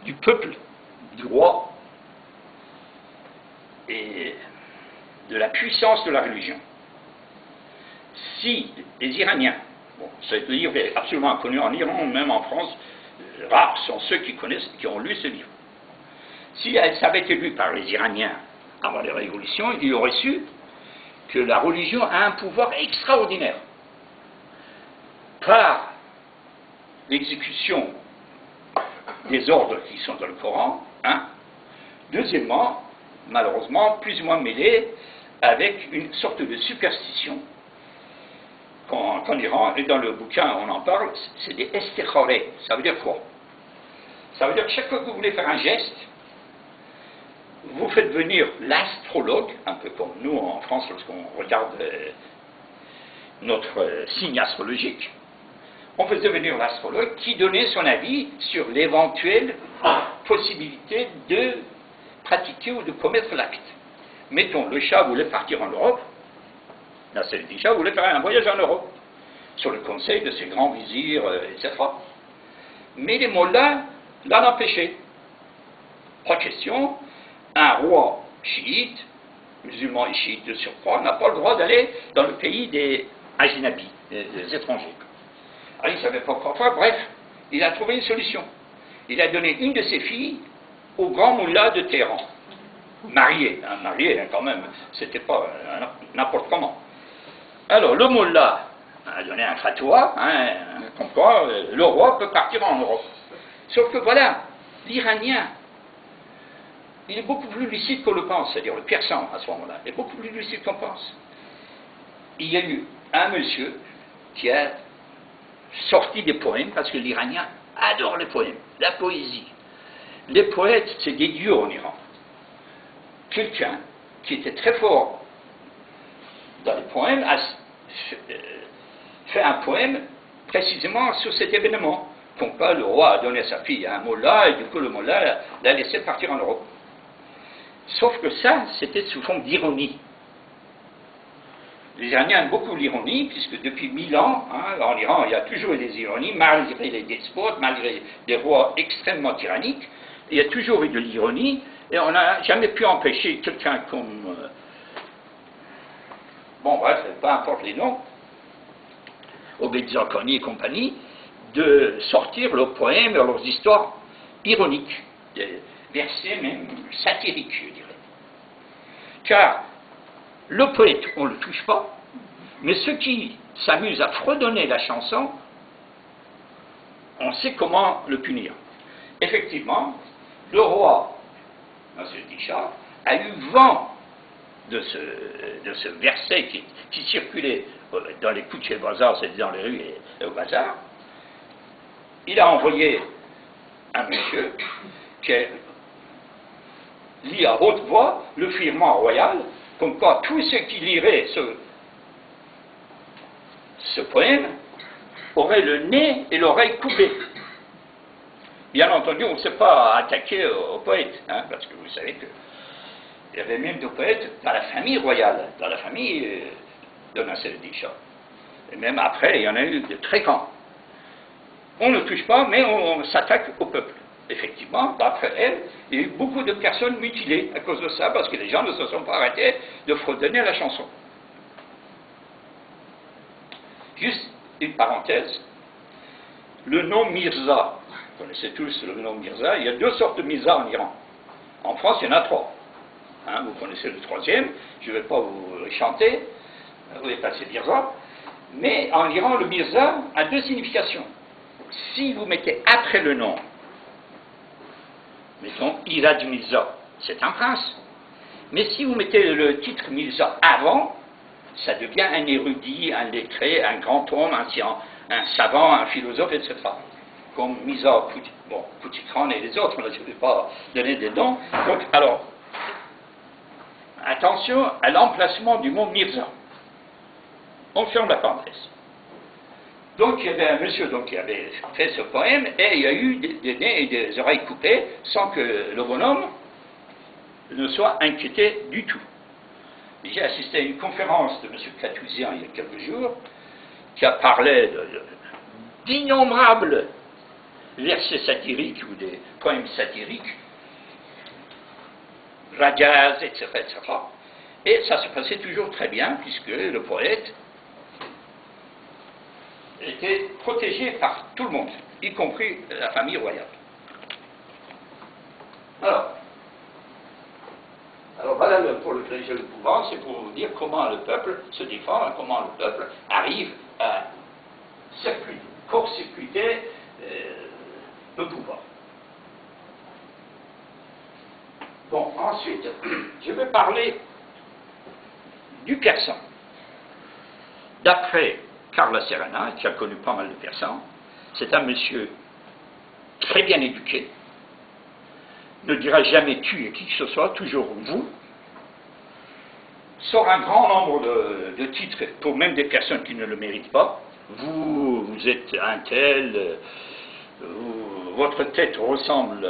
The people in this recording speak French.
du peuple, du roi, et de la puissance de la religion. Si les Iraniens, bon, ce livre est absolument inconnu en Iran, même en France, rares sont ceux qui connaissent, qui ont lu ce livre. Si ça avait été lu par les Iraniens avant les révolutions, ils auraient su que la religion a un pouvoir extraordinaire. Par l'exécution des ordres qui sont dans le Coran, hein. Deuxièmement, malheureusement, plus ou moins mêlé avec une sorte de superstition qu'en Iran, et dans le bouquin on en parle, c'est des estéchorés. Ça veut dire quoi? Ça veut dire que chaque fois que vous voulez faire un geste, vous faites venir l'astrologue, un peu comme nous en France lorsqu'on regarde notre signe astrologique, on faisait venir l'astrologue qui donnait son avis sur l'éventuelle possibilité de pratiquer ou de commettre l'acte. Mettons, le Shah voulait partir en Europe, Nasser Shah voulait faire un voyage en Europe, sur le conseil de ses grands vizirs, etc. Mais les mollahs l'en empêchaient. Pas question, un roi chiite, musulman et chiite de surcroît, n'a pas le droit d'aller dans le pays des ajnabis, des étrangers. Alors il ne savait pas quoi faire, bref, il a trouvé une solution. Il a donné une de ses filles au grand moullah de Téhéran, marié quand même, c'était pas n'importe comment. Alors le moullah a donné un fatwa, comme quoi le roi peut partir en Europe. Sauf que voilà, l'Iranien, il est beaucoup plus lucide qu'on le pense, c'est-à-dire le persan à ce moment-là, il est beaucoup plus lucide qu'on pense. Il y a eu un monsieur qui a sorti des poèmes, parce que l'Iranien adore les poèmes, la poésie. Les poètes, c'est des dieux en Iran. Quelqu'un qui était très fort dans les poèmes a fait un poème précisément sur cet événement. Comme quoi le roi a donné sa fille à un mollah, et du coup le mollah l'a laissé partir en Europe. Sauf que ça, c'était sous forme d'ironie. Les Iraniens aiment beaucoup l'ironie, puisque depuis 1000 ans, en Iran, il y a toujours eu des ironies, malgré les despotes, malgré des rois extrêmement tyranniques, il y a toujours eu de l'ironie, et on n'a jamais pu empêcher quelqu'un comme... bon, bref, peu importe les noms, Obed Zakani et compagnie, de sortir leurs poèmes, leurs histoires ironiques, des versets même satiriques, je dirais. Car le poète, on ne le touche pas, mais ceux qui s'amusent à fredonner la chanson, on sait comment le punir. Effectivement, le roi, Nasser Shah, a eu vent de ce verset qui circulait dans les couches et bazar, c'est-à-dire dans les rues et au bazar. Il a envoyé un monsieur qui lit à haute voix le firman royal, comme quoi tous ceux qui liraient ce poème auraient le nez et l'oreille coupés. Bien entendu, on ne s'est pas attaqué aux poètes, parce que vous savez qu'il y avait même des poètes dans la famille royale, dans la famille de Nasser Shah. Et même après, il y en a eu de très grands. On ne touche pas, mais on s'attaque au peuple. Effectivement, d'après elle, il y a eu beaucoup de personnes mutilées à cause de ça, parce que les gens ne se sont pas arrêtés de fredonner la chanson. Juste une parenthèse, le nom Mirza, vous connaissez tous le nom Mirza, il y a deux sortes de Mirza en Iran. En France, il y en a trois. Vous connaissez le troisième, je ne vais pas vous le chanter, vous allez passer Mirza. Mais en Iran, le Mirza a deux significations. Si vous mettez après le nom, mettons Irad Mirza, c'est un prince. Mais si vous mettez le titre Mirza avant, ça devient un érudit, un lettré, un grand homme, un savant, un philosophe, etc. Comme Mirza Poutikhan et les autres, là, je ne vais pas donner des noms. Donc, alors, attention à l'emplacement du mot Mirza. On ferme la parenthèse. Donc il y avait un monsieur qui avait fait ce poème et il y a eu des nez et des oreilles coupées sans que le bonhomme ne soit inquiété du tout. J'ai assisté à une conférence de M. Katouzian il y a quelques jours qui a parlé d'innombrables versets satiriques ou des poèmes satiriques, Rajaz, etc., etc. Et ça se passait toujours très bien, puisque le poète était protégé par tout le monde, y compris la famille royale. Alors voilà pour le plaisir du pouvoir, c'est pour vous dire comment le peuple se défend, comment le peuple arrive à court-circuiter le pouvoir. Bon, ensuite, je vais parler du persan. D'après Carla Serena, qui a connu pas mal de persans, c'est un monsieur très bien éduqué, ne dira jamais tu et qui que ce soit, toujours vous, sort un grand nombre de titres pour même des personnes qui ne le méritent pas. Vous êtes un tel, votre tête ressemble